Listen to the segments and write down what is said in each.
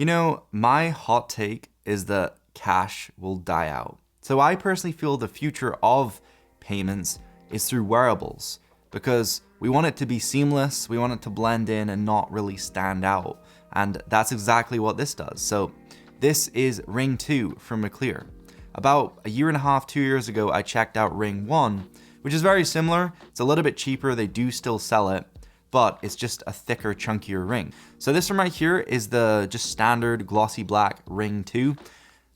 You know, my hot take is that cash will die out. So I personally feel the future of payments is through wearables because we want it to be seamless, we want it to blend in and not really stand out. And that's exactly what this does. So this is Ring 2 from McLEAR. About a year and a half, 2 years ago, I checked out Ring 1, which is very similar. It's a little bit cheaper, they do still sell it, but it's just a thicker, chunkier ring. So this one right here is the just standard glossy black Ring 2.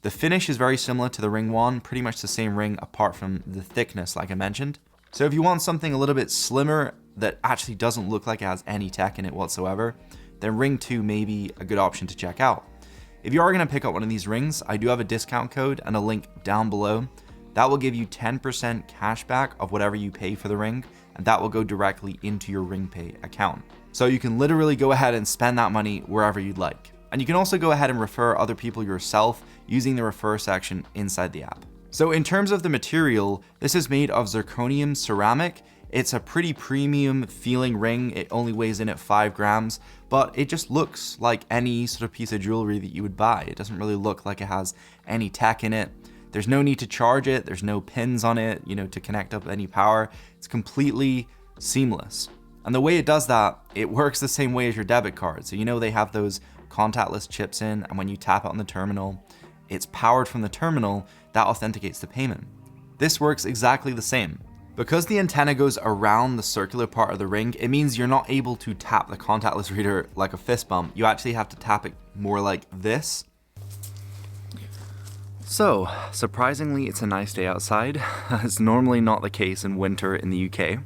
The finish is very similar to the Ring 1, pretty much the same ring apart from the thickness like I mentioned. So if you want something a little bit slimmer that actually doesn't look like it has any tech in it whatsoever, then Ring 2 may be a good option to check out. If you are gonna pick up one of these rings, I do have a discount code and a link down below. That will give you 10% cash back of whatever you pay for the ring, and that will go directly into your RingPay account. So you can literally go ahead and spend that money wherever you'd like. And you can also go ahead and refer other people yourself using the refer section inside the app. So in terms of the material, this is made of zirconium ceramic. It's a pretty premium feeling ring. It only weighs in at 5 grams, but it just looks like any sort of piece of jewelry that you would buy. It doesn't really look like it has any tech in it. There's no need to charge it. There's no pins on it, to connect up any power. It's completely seamless. And the way it does that, it works the same way as your debit card. So they have those contactless chips in, and when you tap it on the terminal, it's powered from the terminal that authenticates the payment. This works exactly the same. Because the antenna goes around the circular part of the ring, it means you're not able to tap the contactless reader like a fist bump. You actually have to tap it more like this. So, surprisingly, it's a nice day outside. It's normally not the case in winter in the UK.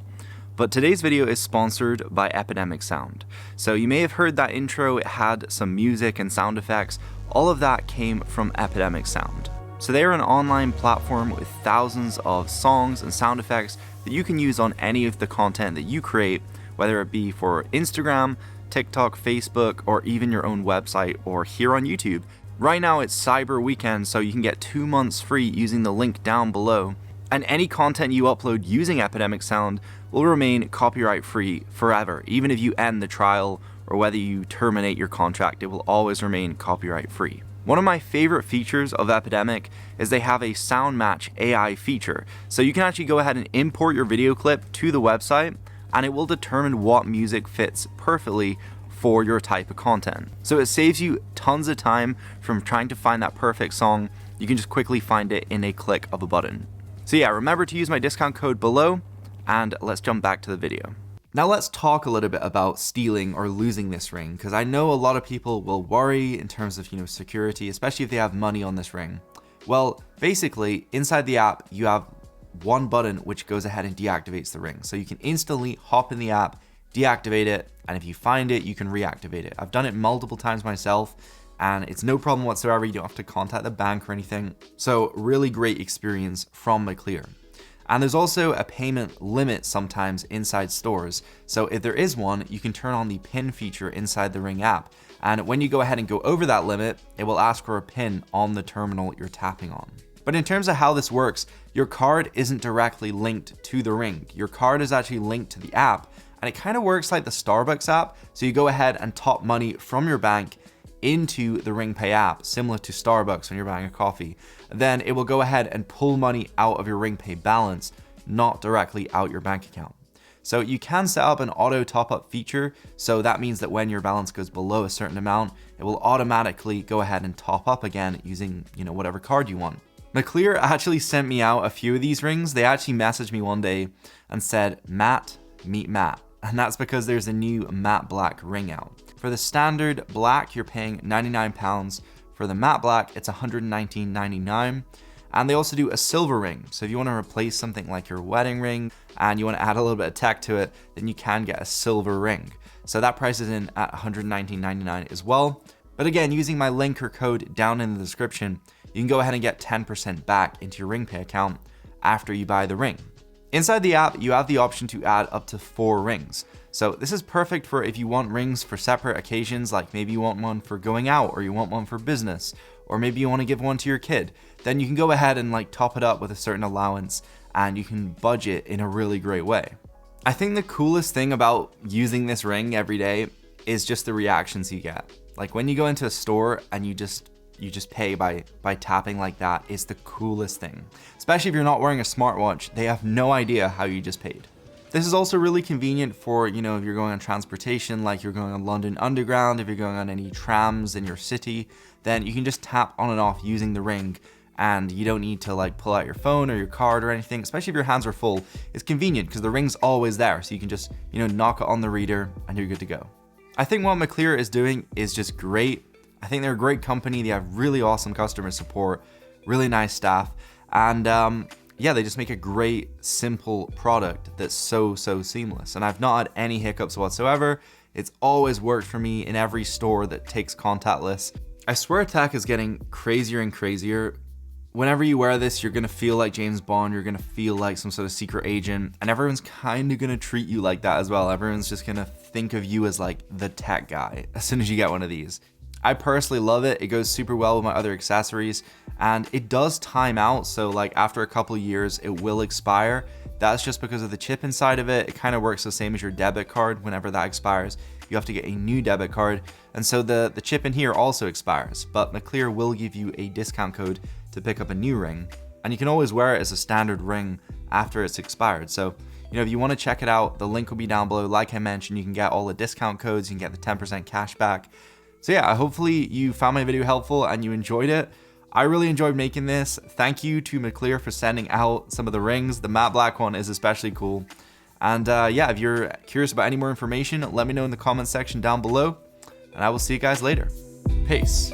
But today's video is sponsored by Epidemic Sound. So you may have heard that intro, it had some music and sound effects. All of that came from Epidemic Sound. So they are an online platform with thousands of songs and sound effects that you can use on any of the content that you create, whether it be for Instagram, TikTok, Facebook, or even your own website or here on YouTube. Right now it's Cyber Weekend, so you can get 2 months free using the link down below. And any content you upload using Epidemic Sound will remain copyright free forever. Even if you end the trial or whether you terminate your contract, it will always remain copyright free. One of my favorite features of Epidemic is they have a sound match AI feature. So you can actually go ahead and import your video clip to the website and it will determine what music fits perfectly for your type of content. So it saves you tons of time from trying to find that perfect song. You can just quickly find it in a click of a button. So yeah, remember to use my discount code below, and let's jump back to the video. Now let's talk a little bit about stealing or losing this ring, because I know a lot of people will worry in terms of security, especially if they have money on this ring. Well, basically inside the app you have one button which goes ahead and deactivates the ring. So you can instantly hop in the app, deactivate it, and if you find it, you can reactivate it. I've done it multiple times myself, and it's no problem whatsoever. You don't have to contact the bank or anything. So really great experience from McLEAR. And there's also a payment limit sometimes inside stores. So if there is one, you can turn on the PIN feature inside the Ring app. And when you go ahead and go over that limit, it will ask for a PIN on the terminal you're tapping on. But in terms of how this works, your card isn't directly linked to the Ring. Your card is actually linked to the app, and it kind of works like the Starbucks app. So you go ahead and top money from your bank into the RingPay app, similar to Starbucks when you're buying a coffee. Then it will go ahead and pull money out of your RingPay balance, not directly out your bank account. So you can set up an auto top-up feature. So that means that when your balance goes below a certain amount, it will automatically go ahead and top up again using whatever card you want. McLEAR actually sent me out a few of these rings. They actually messaged me one day and said, "Matt, meet Matt." And that's because there's a new matte black ring out. For the standard black, you're paying £99. For the matte black, it's $119.99. And they also do a silver ring. So if you want to replace something like your wedding ring and you want to add a little bit of tech to it, then you can get a silver ring. So that price is in at $119.99 as well. But again, using my link or code down in the description, you can go ahead and get 10% back into your RingPay account after you buy the ring. Inside the app, you have the option to add up to 4 rings. So this is perfect for if you want rings for separate occasions, like maybe you want one for going out, or you want one for business, or maybe you want to give one to your kid. Then you can go ahead and top it up with a certain allowance, and you can budget in a really great way. I think the coolest thing about using this ring every day is just the reactions you get. Like when you go into a store and you just pay by tapping like that, is the coolest thing. Especially if you're not wearing a smartwatch, they have no idea how you just paid. This is also really convenient for, if you're going on transportation, like you're going on London Underground, if you're going on any trams in your city, then you can just tap on and off using the Ring, and you don't need to like pull out your phone or your card or anything, especially if your hands are full. It's convenient because the Ring's always there, so you can just, knock it on the reader and you're good to go. I think what McLEAR is doing is just great. I think they're a great company. They have really awesome customer support, really nice staff, and yeah, they just make a great, simple product that's so seamless. And I've not had any hiccups whatsoever. It's always worked for me in every store that takes contactless. I swear tech is getting crazier and crazier. Whenever you wear this, you're gonna feel like James Bond, you're gonna feel like some sort of secret agent, and everyone's kind of gonna treat you like that as well. Everyone's just gonna think of you as like the tech guy as soon as you get one of these. I personally love it. It goes super well with my other accessories, and it does time out. So like after a couple of years, it will expire. That's just because of the chip inside of it. It kind of works the same as your debit card. Whenever that expires, you have to get a new debit card. And so the chip in here also expires, but McLEAR will give you a discount code to pick up a new Ring. And you can always wear it as a standard Ring after it's expired. So, if you want to check it out, the link will be down below. Like I mentioned, you can get all the discount codes. You can get the 10% cash back. So yeah, hopefully you found my video helpful and you enjoyed it. I really enjoyed making this. Thank you to McLEAR for sending out some of the rings. The matte black one is especially cool. And yeah, if you're curious about any more information, let me know in the comment section down below. And I will see you guys later. Peace.